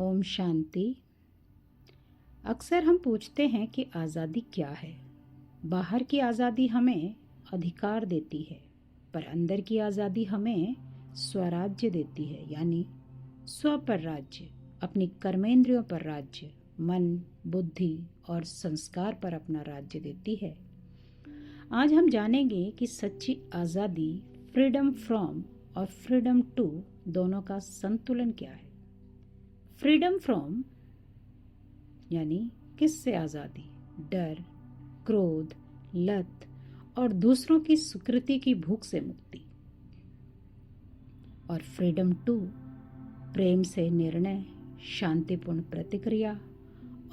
ओम शांति। अक्सर हम पूछते हैं कि आज़ादी क्या है। बाहर की आज़ादी हमें अधिकार देती है, पर अंदर की आज़ादी हमें स्वराज्य देती है, यानी स्व पर राज्य, अपनी कर्मेंद्रियों पर राज्य, मन, बुद्धि और संस्कार पर अपना राज्य देती है। आज हम जानेंगे कि सच्ची आज़ादी, फ्रीडम फ्रॉम और फ्रीडम टू दोनों का संतुलन क्या है। फ्रीडम फ्रॉम यानी किससे आज़ादी? डर, क्रोध, लत और दूसरों की स्वीकृति की भूख से मुक्ति। और फ्रीडम टू प्रेम से निर्णय, शांतिपूर्ण प्रतिक्रिया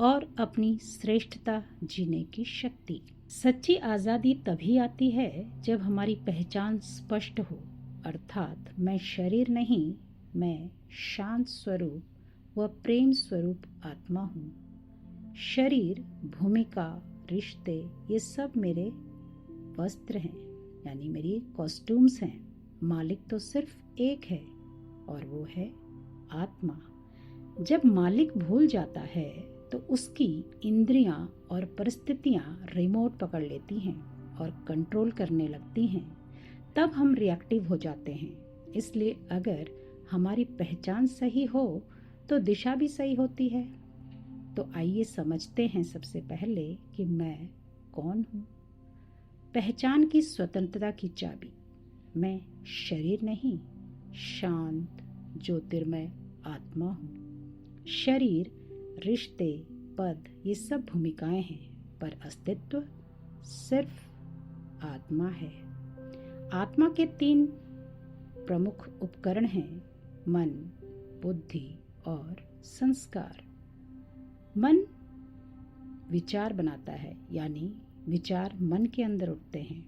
और अपनी श्रेष्ठता जीने की शक्ति। सच्ची आज़ादी तभी आती है जब हमारी पहचान स्पष्ट हो, अर्थात मैं शरीर नहीं, मैं शांत स्वरूप व प्रेम स्वरूप आत्मा हूँ। शरीर, भूमिका, रिश्ते ये सब मेरे वस्त्र हैं, यानी मेरी कॉस्ट्यूम्स हैं। मालिक तो सिर्फ एक है और वो है आत्मा। जब मालिक भूल जाता है तो उसकी इंद्रियां और परिस्थितियां रिमोट पकड़ लेती हैं और कंट्रोल करने लगती हैं। तब हम रिएक्टिव हो जाते हैं। इसलिए अगर हमारी पहचान सही हो तो दिशा भी सही होती है। तो आइए समझते हैं सबसे पहले कि मैं कौन हूँ। पहचान की स्वतंत्रता की चाबी। मैं शरीर नहीं, शांत ज्योतिर्मय आत्मा हूँ। शरीर, रिश्ते, पद ये सब भूमिकाएं हैं, पर अस्तित्व सिर्फ आत्मा है। आत्मा के 3 प्रमुख उपकरण हैं: मन, बुद्धि और संस्कार। मन विचार बनाता है, यानी विचार मन के अंदर उठते हैं।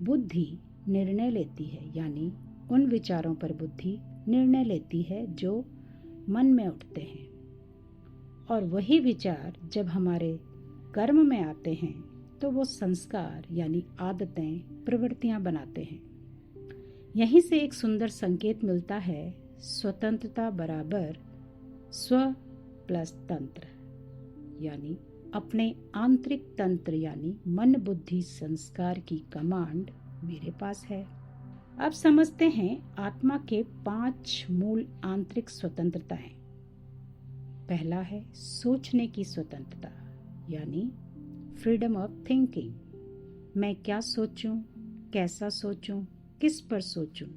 बुद्धि निर्णय लेती है, यानी उन विचारों पर बुद्धि निर्णय लेती है जो मन में उठते हैं। और वही विचार जब हमारे कर्म में आते हैं तो वो संस्कार यानी आदतें, प्रवृत्तियां बनाते हैं। यहीं से एक सुंदर संकेत मिलता है: स्वतंत्रता बराबर स्व प्लस तंत्र, यानी अपने आंतरिक तंत्र यानी मन, बुद्धि, संस्कार की कमांड मेरे पास है। अब समझते हैं आत्मा के 5 मूल आंतरिक स्वतंत्रताएं। पहला है सोचने की स्वतंत्रता, यानी फ्रीडम ऑफ थिंकिंग। मैं क्या सोचूं, कैसा सोचूं, किस पर सोचूं,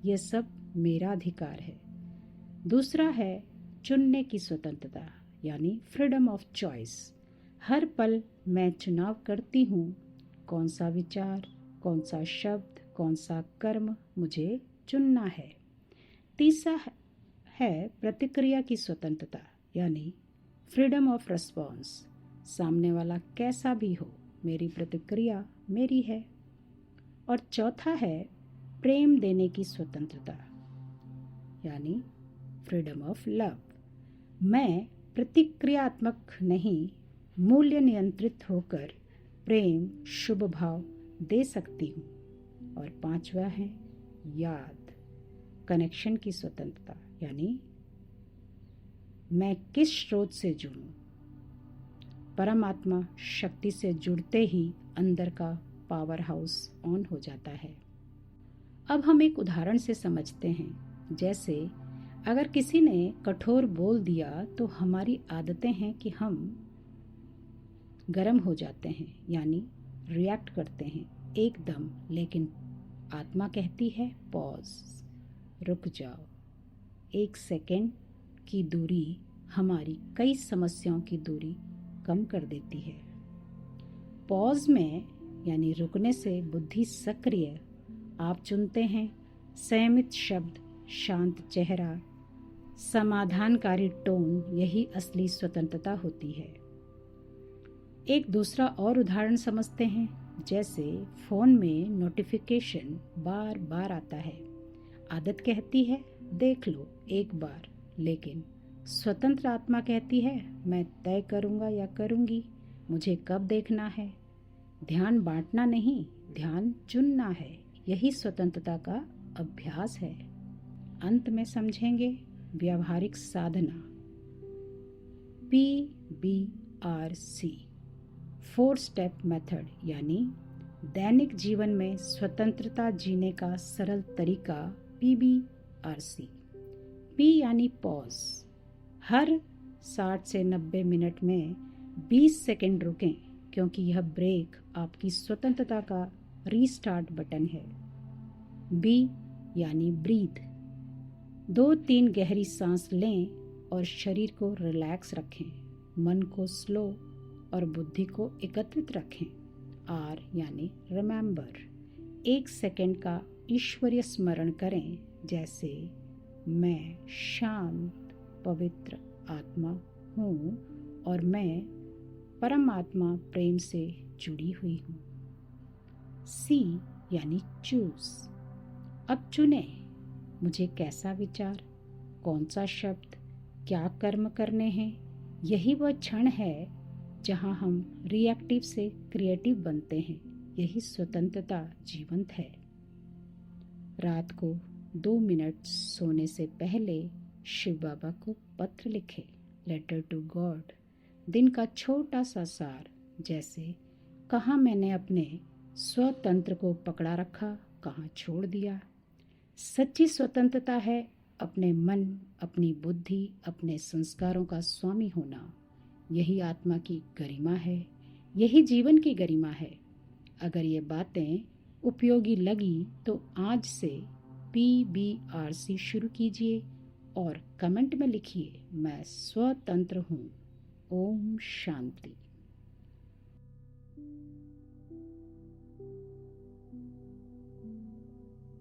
यह सब मेरा अधिकार है। दूसरा है चुनने की स्वतंत्रता, यानी फ्रीडम ऑफ चॉइस। हर पल मैं चुनाव करती हूँ कौन सा विचार, कौन सा शब्द, कौन सा कर्म मुझे चुनना है। तीसरा है प्रतिक्रिया की स्वतंत्रता, यानी फ्रीडम ऑफ रिस्पॉन्स। सामने वाला कैसा भी हो, मेरी प्रतिक्रिया मेरी है। और चौथा है प्रेम देने की स्वतंत्रता, यानी फ्रीडम ऑफ लव। मैं प्रतिक्रियात्मक नहीं, मूल्य नियंत्रित होकर प्रेम, शुभ भाव दे सकती हूँ। और 5वां है याद, कनेक्शन की स्वतंत्रता, यानी मैं किस स्रोत से जुड़ूं। परमात्मा शक्ति से जुड़ते ही अंदर का पावर हाउस ऑन हो जाता है। अब हम एक उदाहरण से समझते हैं। जैसे अगर किसी ने कठोर बोल दिया तो हमारी आदतें हैं कि हम गर्म हो जाते हैं, यानी रिएक्ट करते हैं एकदम। लेकिन आत्मा कहती है पॉज, रुक जाओ। 1 सेकेंड की दूरी हमारी कई समस्याओं की दूरी कम कर देती है। पॉज में यानी रुकने से बुद्धि सक्रिय, आप चुनते हैं संयमित शब्द, शांत चेहरा, समाधानकारी टोन, यही असली स्वतंत्रता होती है। एक दूसरा और उदाहरण समझते हैं। जैसे फोन में नोटिफिकेशन बार बार आता है। आदत कहती है देख लो एक बार, लेकिन स्वतंत्र आत्मा कहती है मैं तय करूँगा या करूँगी मुझे कब देखना है। ध्यान बांटना नहीं, ध्यान चुनना है। यही स्वतंत्रता का अभ्यास है। अंत में समझेंगे व्यावहारिक साधना। PBRC 4 स्टेप मेथड यानी दैनिक जीवन में स्वतंत्रता जीने का सरल तरीका PBRC। P यानी पॉज, हर 60 से 90 मिनट में 20 सेकंड रुकें क्योंकि यह ब्रेक आपकी स्वतंत्रता का रीस्टार्ट बटन है। B यानी ब्रीथ, 2-3 गहरी सांस लें और शरीर को रिलैक्स रखें, मन को स्लो और बुद्धि को एकत्रित रखें। R यानी रिमेंबर, 1 सेकंड का ईश्वरीय स्मरण करें, जैसे मैं शांत पवित्र आत्मा हूँ और मैं परमात्मा प्रेम से जुड़ी हुई हूँ। C यानी चूज, अब चुने मुझे कैसा विचार, कौन सा शब्द, क्या कर्म करने हैं। यही वह क्षण है जहाँ हम रिएक्टिव से क्रिएटिव बनते हैं। यही स्वतंत्रता जीवंत है। रात को 2 मिनट सोने से पहले शिव बाबा को पत्र लिखे, लेटर टू गॉड। दिन का छोटा सा सार, जैसे कहाँ मैंने अपने स्वतंत्र को पकड़ा रखा, कहाँ छोड़ दिया। सच्ची स्वतंत्रता है अपने मन, अपनी बुद्धि, अपने संस्कारों का स्वामी होना। यही आत्मा की गरिमा है, यही जीवन की गरिमा है। अगर ये बातें उपयोगी लगी तो आज से PBRC शुरू कीजिए और कमेंट में लिखिए, मैं स्वतंत्र हूँ। ओम शांति।